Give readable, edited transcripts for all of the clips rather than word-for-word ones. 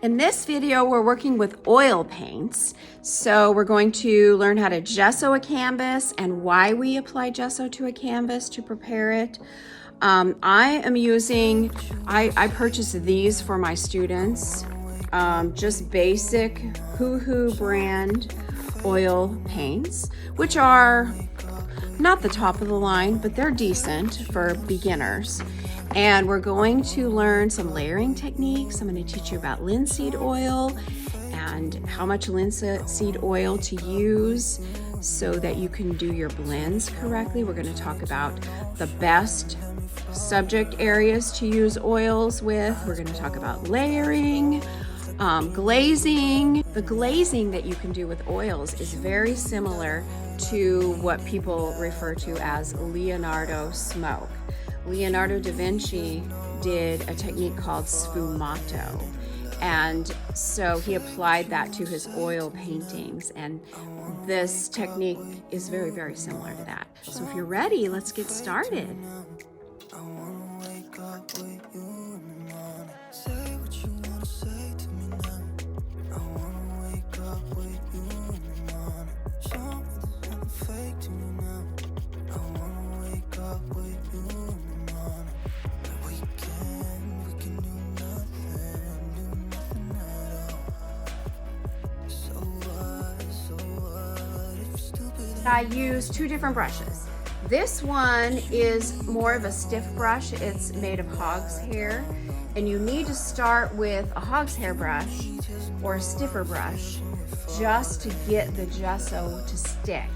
In this video, we're working with oil paints. So we're going to learn how to gesso a canvas and why we apply gesso to a canvas to prepare it. I purchased these for my students, just basic Hoo brand oil paints, which are not the top of the line, but they're decent for beginners. And we're going to learn some layering techniques. I'm going to teach you about linseed oil and how much linseed oil to use so that you can do your blends correctly. We're going to talk about the best subject areas to use oils with. We're going to talk about layering, glazing. The glazing that you can do with oils is very similar to what people refer to as Leonardo smoke. Leonardo da Vinci did a technique called sfumato, and so he applied that to his oil paintings, and this technique is very, very similar to that. So if you're ready, let's get started. I use two different brushes. This one is more of a stiff brush. It's made of hog's hair, and you need to start with a hog's hair brush or a stiffer brush just to get the gesso to stick.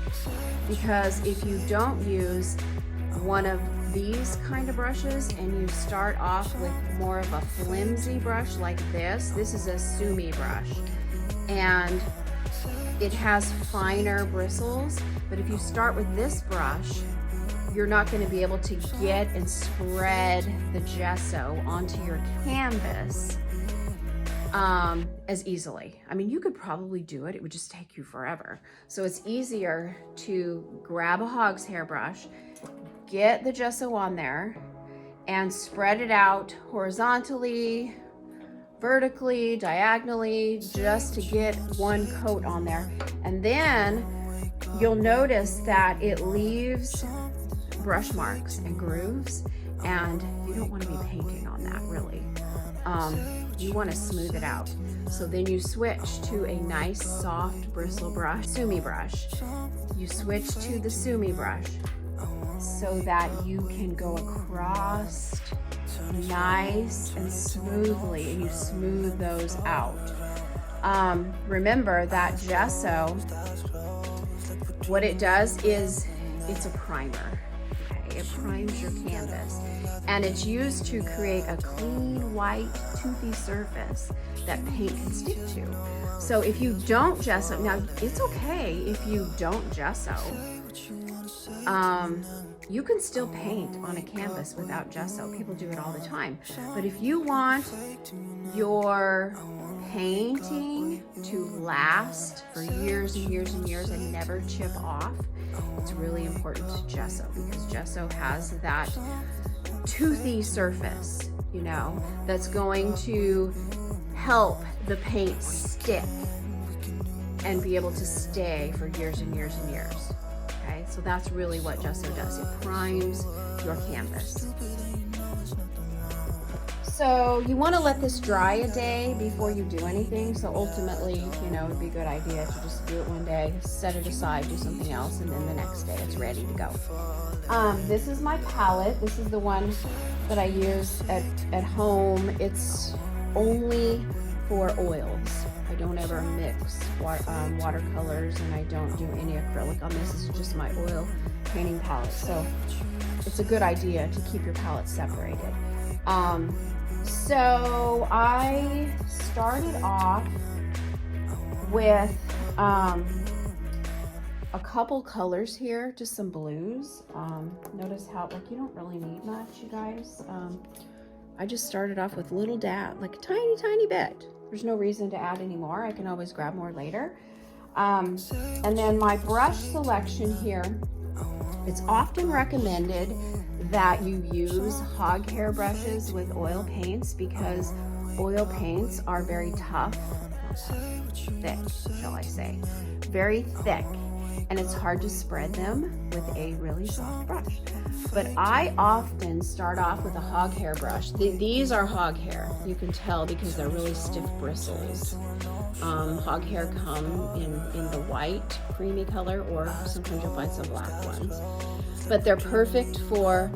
Because if you don't use one of these kind of brushes and you start off with more of a flimsy brush like this is a sumi brush, and it has finer bristles, but if you start with this brush, you're not going to be able to get and spread the gesso onto your canvas as easily. I mean, you could probably do it, it would just take you forever. So it's easier to grab a hog's hair brush, get the gesso on there, and spread it out horizontally, vertically, diagonally, just to get one coat on there. And then you'll notice that it leaves brush marks and grooves, and you don't want to be painting on that really. You want to smooth it out. So then you switch to a nice soft bristle brush, sumi brush. You switch to the sumi brush so that you can go across nice and smoothly, and you smooth those out. Remember that gesso, what it does is it's a primer. Okay? It primes your canvas, and it's used to create a clean, white, toothy surface that paint can stick to. So if you don't gesso, now it's okay if you don't gesso. You can still paint on a canvas without gesso. People do it all the time. But if you want your painting to last for years and years and years and never chip off, it's really important to gesso, because gesso has that toothy surface, you know, that's going to help the paint stick and be able to stay for years and years and years. Okay, so that's really what gesso does. It primes your canvas. So you want to let this dry a day before you do anything. So ultimately, you know, it'd be a good idea to just do it one day, set it aside, do something else, and then the next day it's ready to go. This is my palette. This is the one that I use at home. It's only for oils. I don't ever mix watercolors, and I don't do any acrylic on this. This is just my oil painting palette. So it's a good idea to keep your palette separated. So I started off with a couple colors here, just some blues. Notice how, like, you don't really need much, you guys. I just started off with little dab, like a tiny, tiny bit. There's no reason to add any more. I can always grab more later. And then my brush selection here, it's often recommended that you use hog hair brushes with oil paints, because oil paints are very tough, thick, shall I say, very thick, and it's hard to spread them with a really soft brush. But I often start off with a hog hair brush. These are hog hair. You can tell because they're really stiff bristles. Hog hair come in the white, creamy color, or sometimes you'll find some black ones. But they're perfect for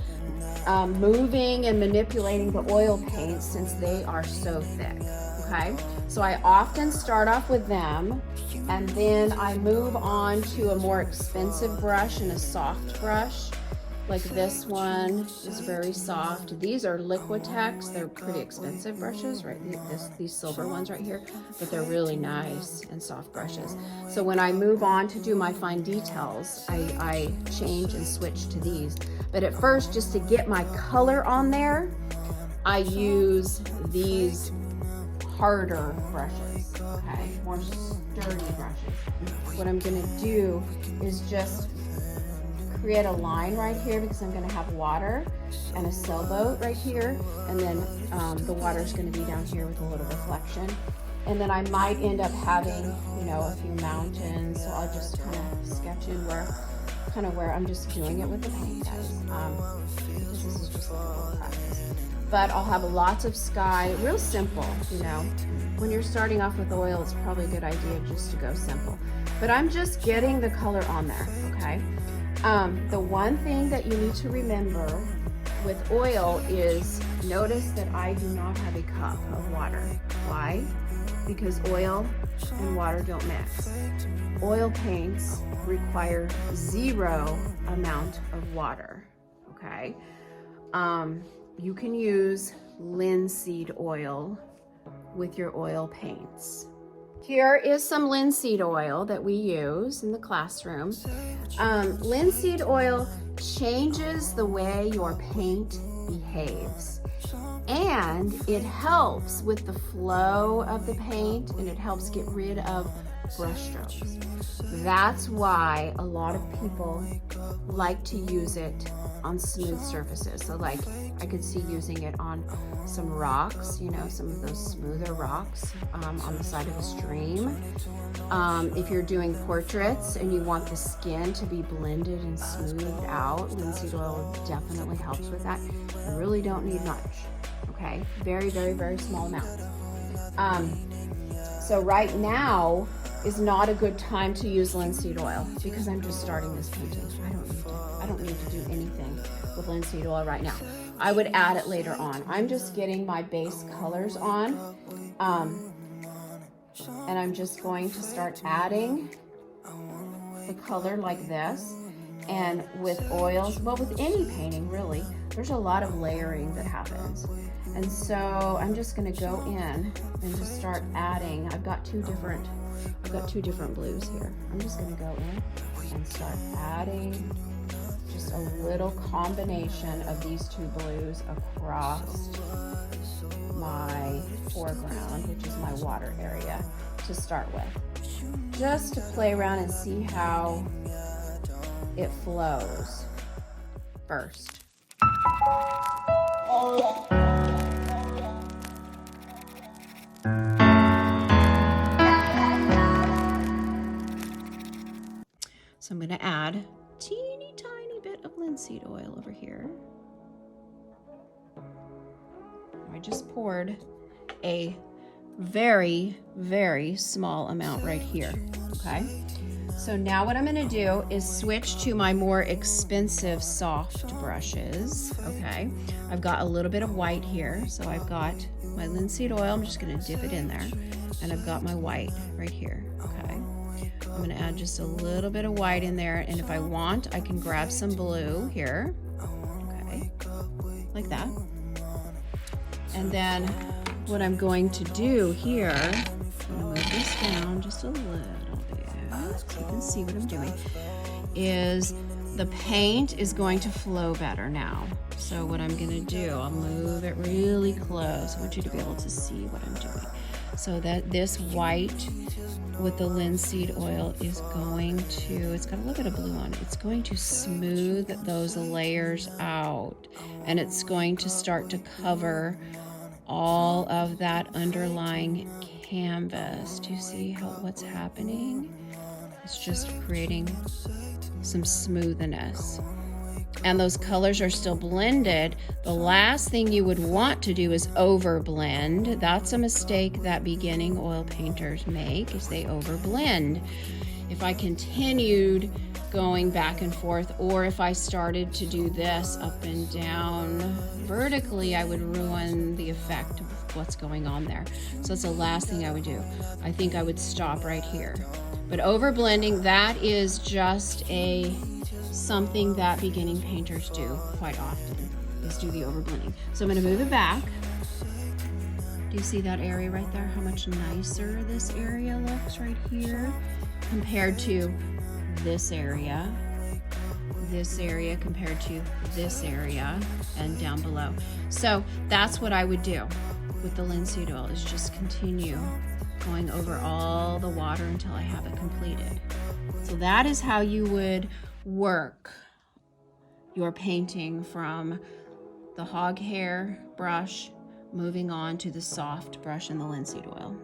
moving and manipulating the oil paints since they are so thick, okay? So I often start off with them, and then I move on to a more expensive brush and a soft brush. Like this one is very soft. These are Liquitex. They're pretty expensive brushes, right? These silver ones right here, but they're really nice and soft brushes. So when I move on to do my fine details, I change and switch to these. But at first, just to get my color on there, I use these harder brushes, okay? More sturdy brushes. What I'm gonna do is just create a line right here because I'm going to have water and a sailboat right here, and then the water is going to be down here with a little reflection, and then I might end up having, you know, a few mountains. So I'll just kind of sketch in where I'm just doing it with the paint, guys, because this is just a little practice. But I'll have lots of sky, real simple, you know. When you're starting off with oil, it's probably a good idea just to go simple. But I'm just getting the color on there, okay? The one thing that you need to remember with oil is notice that I do not have a cup of water. Why? Because oil and water don't mix. Oil paints require 0 amount of water, okay? You can use linseed oil with your oil paints. Here is some linseed oil that we use in the classroom. Linseed oil changes the way your paint behaves, and it helps with the flow of the paint, and it helps get rid of brush strokes. That's why a lot of people like to use it on smooth surfaces. So like I could see using it on some rocks, you know, some of those smoother rocks on the side of a stream. If you're doing portraits and you want the skin to be blended and smoothed out, linseed oil definitely helps with that. You really don't need much, okay? Very, very, very small amount. So right now is not a good time to use linseed oil because I'm just starting this painting. I don't need to do anything with linseed oil right now. I would add it later on. I'm just getting my base colors on, and I'm just going to start adding the color like this. And with oils, well, with any painting really, there's a lot of layering that happens. And so I'm just gonna go in and just start adding. I've got two different blues here. I'm just gonna go in and start adding just a little combination of these two blues across my foreground, which is my water area, to start with. Just to play around and see how it flows first. So I'm going to add a teeny tiny bit of linseed oil over here. I just poured a very, very small amount right here, okay? So now what I'm going to do is switch to my more expensive soft brushes, okay? I've got a little bit of white here, so I've got my linseed oil. I'm just going to dip it in there, and I've got my white right here, okay? I'm going to add just a little bit of white in there, and if I want, I can grab some blue here, okay, like that. And then what I'm going to do here, I'm going to move this down just a little bit so you can see what I'm doing, is the paint is going to flow better now. So what I'm going to do, I'll move it really close. I want you to be able to see what I'm doing. So that this white with the linseed oil is going to, it's got a little bit of blue on it, it's going to smooth those layers out, and it's going to start to cover all of that underlying canvas. Do you see what's happening? It's just creating some smoothness. And those colors are still blended. The last thing you would want to do is overblend. That's a mistake that beginning oil painters make, is they overblend. If I continued going back and forth, or if I started to do this up and down vertically, I would ruin the effect of what's going on there. So that's the last thing I would do. I think I would stop right here. But overblending, that is just something that beginning painters do quite often, is do the overblending. So I'm going to move it back. Do you see that area right there? How much nicer this area looks right here compared to this area compared to this area and down below. So that's what I would do with the linseed oil, is just continue going over all the water until I have it completed. So that is how you would work your painting from the hog hair brush, moving on to the soft brush and the linseed oil.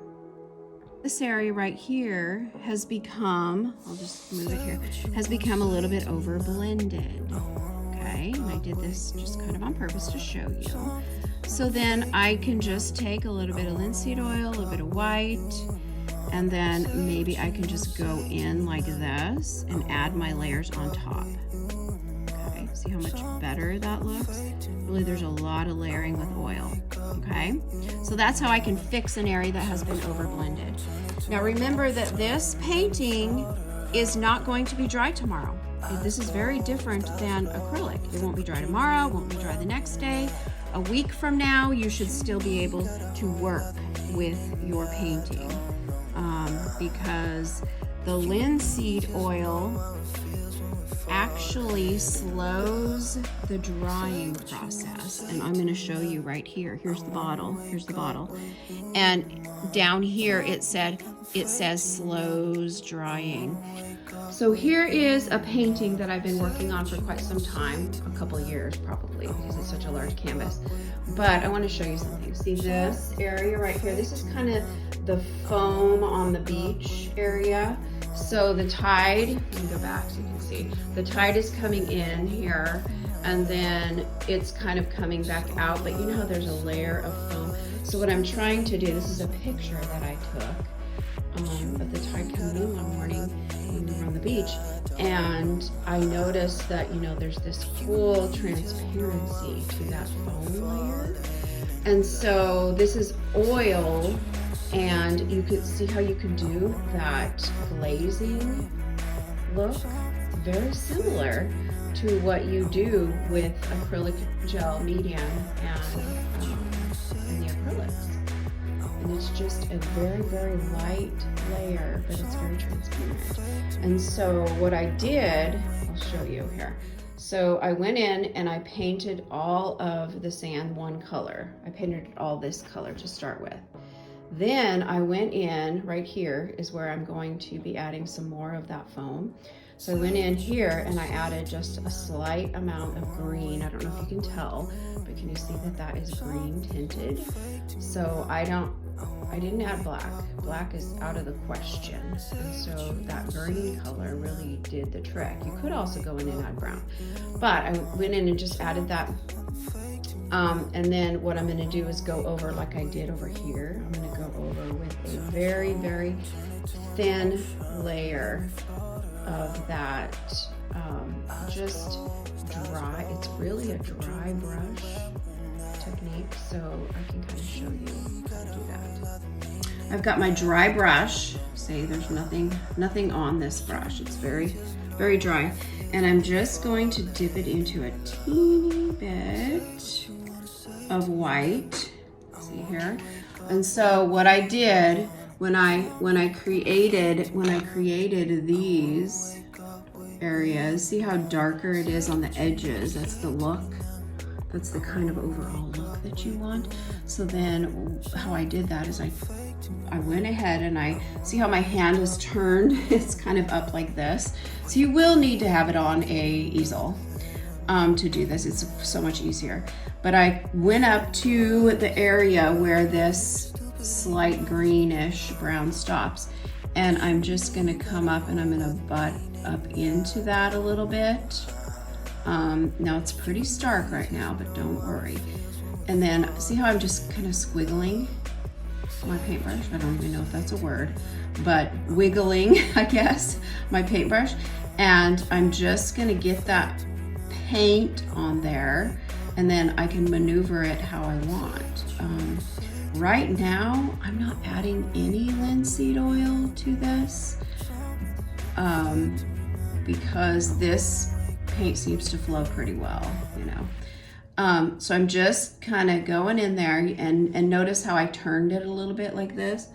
This area right here has become, I'll just move it here, has become a little bit over blended. Okay, and I did this just kind of on purpose to show you. So then I can just take a little bit of linseed oil, a little bit of white, and then maybe I can just go in like this and add my layers on top. Okay, see how much better that looks? Really, there's a lot of layering with oil. Okay, so that's how I can fix an area that has been over blended. Now remember that this painting is not going to be dry tomorrow. This is very different than acrylic. It won't be dry tomorrow, won't be dry the next day. A week from now, you should still be able to work with your painting, because the linseed oil actually slows the drying process. And I'm going to show you right here. Here's the bottle. And down here it says slows drying. So here is a painting that I've been working on for quite some time, a couple of years probably, because it's such a large canvas. But I want to show you something. See this area right here? This is kind of the foam on the beach area. So the tide, let me go back so you can see, the tide is coming in here, and then it's kind of coming back out, but you know how there's a layer of foam. So what I'm trying to do, this is a picture that I took of the tide coming in one morning when we were on the beach, and I noticed that, you know, there's this cool transparency to that foam layer. And so this is oil, and you could see how you can do that glazing look, very similar to what you do with acrylic gel medium and the acrylics. And it's just a very, very light layer, but it's very transparent. And so what I did, I'll show you here. So I went in and I painted all of the sand one color. I painted all this color to start with. Then I went in, right here is where I'm going to be adding some more of that foam. So I went in here and I added just a slight amount of green. I don't know if you can tell, but can you see that that is green tinted? So I didn't add black. Black is out of the question. And so that green color really did the trick. You could also go in and add brown, but I went in and just added that. And then what I'm going to do is go over like I did over here. I'm going to go over with a very, very thin layer of that, just dry. It's really a dry brush technique, so I can kind of show you how to do that. I've got my dry brush. See, there's nothing on this brush. It's very, very dry. And I'm just going to dip it into a teeny bit of white. See here? And so what I did when I created these areas, see how darker it is on the edges? That's the look. That's the kind of overall look that you want. So then how I did that is I went ahead and I see how my hand is turned. It's kind of up like this. So you will need to have it on a easel. to do this. It's so much easier. But I went up to the area where this slight greenish brown stops, and I'm just gonna come up and I'm gonna butt up into that a little bit. Now it's pretty stark right now, but don't worry. And then see how I'm just kind of squiggling my paintbrush? I don't even know if that's a word, but wiggling, I guess, my paintbrush. And I'm just gonna get that paint on there, and then I can maneuver it how I want. Right now, I'm not adding any linseed oil to this because this paint seems to flow pretty well, you know. So I'm just kind of going in there, and notice how I turned it a little bit like this.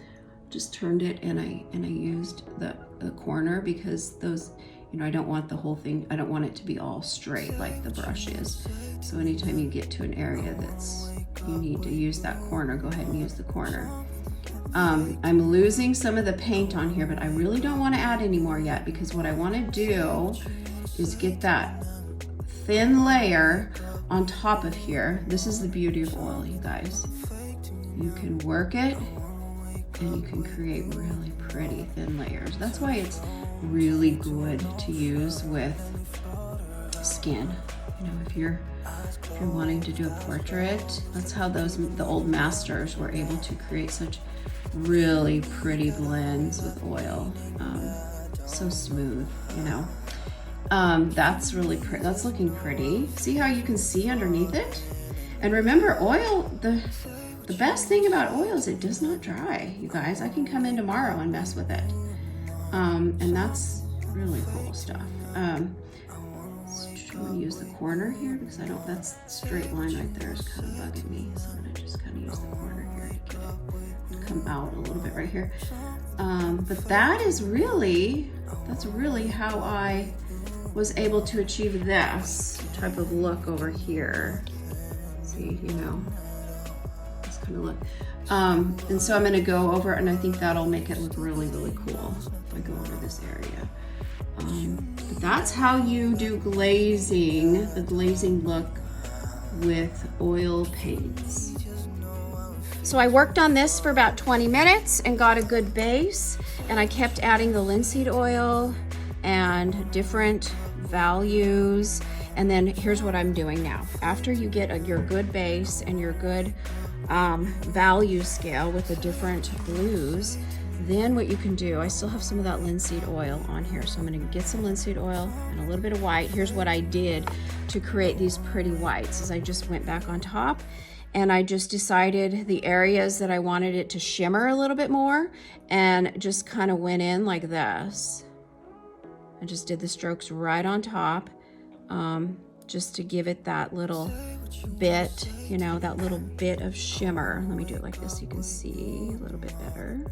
Just turned it, and I used the corner, because those, you know, I don't want the whole thing, I don't want it to be all straight like the brush is. So anytime you get to an area that's, you need to use that corner, go ahead and use the corner. I'm losing some of the paint on here, but I really don't want to add any more yet, because what I want to do is get that thin layer on top of here. This is the beauty of oil, you guys. You can work it and you can create really pretty thin layers. That's why it's really good to use with skin. You know, if you're wanting to do a portrait, that's how the old masters were able to create such really pretty blends with oil. So smooth, you know. That's really pretty. That's looking pretty. See how you can see underneath it? And remember, oil, the best thing about oil is it does not dry, you guys. I can come in tomorrow and mess with it. And that's really cool stuff. I'm gonna use the corner here, because I don't, that's straight line right there is kind of bugging me. So I'm gonna just kind of use the corner here to get it to come out a little bit right here. But that's really how I was able to achieve this type of look over here. See, you know, this kind of look. And so I'm gonna go over, and I think that'll make it look really, really cool if I go over this area. But that's how you do glazing, the glazing look with oil paints. So I worked on this for about 20 minutes and got a good base, and I kept adding the linseed oil and different values. And then here's what I'm doing now. After you get your good base and your good value scale with the different blues, then what you can do, I still have some of that linseed oil on here, so I'm gonna get some linseed oil and a little bit of white. Here's what I did to create these pretty whites, is I just went back on top and I just decided the areas that I wanted it to shimmer a little bit more, and just kind of went in like this. I just did the strokes right on top, just to give it that little bit, you know, that little bit of shimmer. Let me do it like this so you can see a little bit better.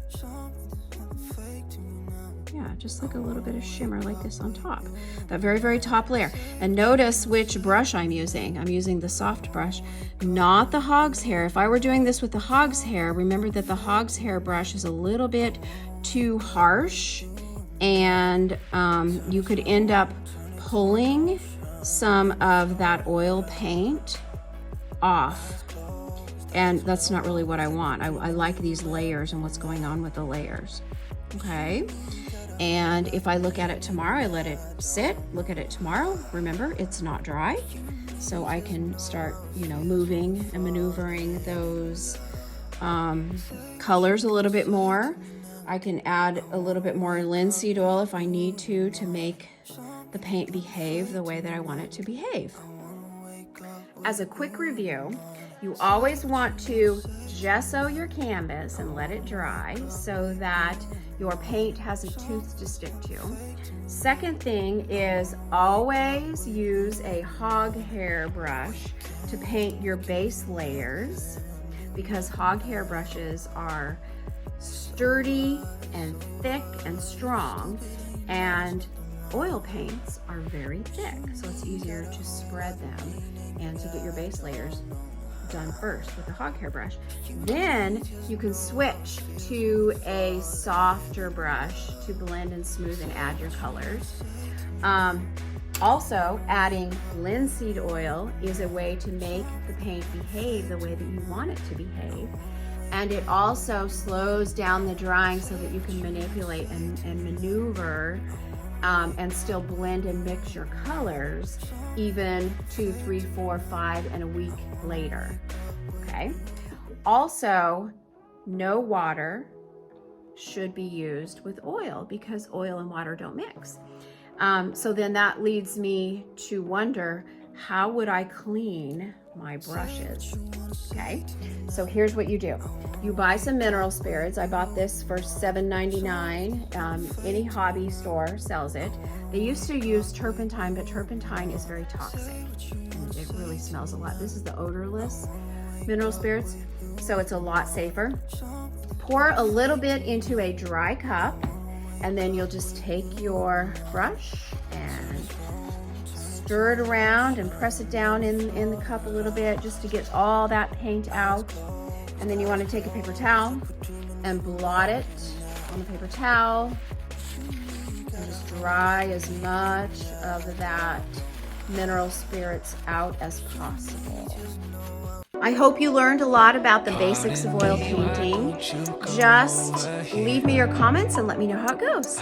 Yeah, just like a little bit of shimmer like this on top, that very, very top layer. And notice which brush I'm using. I'm using the soft brush, not the hog's hair. If I were doing this with the hog's hair, remember that the hog's hair brush is a little bit too harsh, and you could end up pulling some of that oil paint off, and that's not really what I want. I like these layers and what's going on with the layers. Okay, and if I look at it tomorrow, I let it sit, look at it tomorrow, remember it's not dry, so I can start, you know, moving and maneuvering those colors a little bit more. I can add a little bit more linseed oil if I need to make the paint behave the way that I want it to behave. As a quick review, you always want to gesso your canvas and let it dry so that your paint has a tooth to stick to. Second thing is always use a hog hair brush to paint your base layers, because hog hair brushes are sturdy and thick and strong, and oil paints are very thick, so it's easier to spread them and to get your base layers done first with the hog hair brush. Then you can switch to a softer brush to blend and smooth and add your colors. Also, adding linseed oil is a way to make the paint behave the way that you want it to behave. And it also slows down the drying so that you can manipulate and maneuver and still blend and mix your colors even 2, 3, 4, 5, and a week later, okay? Also, no water should be used with oil because oil and water don't mix. So then that leads me to wonder, how would I clean my brushes? Okay, so here's what you do. You buy some mineral spirits. I bought this for $7.99. Any hobby store sells it. They used to use turpentine, but turpentine is very toxic. And it really smells a lot. This is the odorless mineral spirits, so it's a lot safer. Pour a little bit into a dry cup, and then you'll just take your brush and stir it around and press it down in the cup a little bit just to get all that paint out. And then you want to take a paper towel and blot it on the paper towel and just dry as much of that mineral spirits out as possible. I hope you learned a lot about the basics of oil painting. Just leave me your comments and let me know how it goes.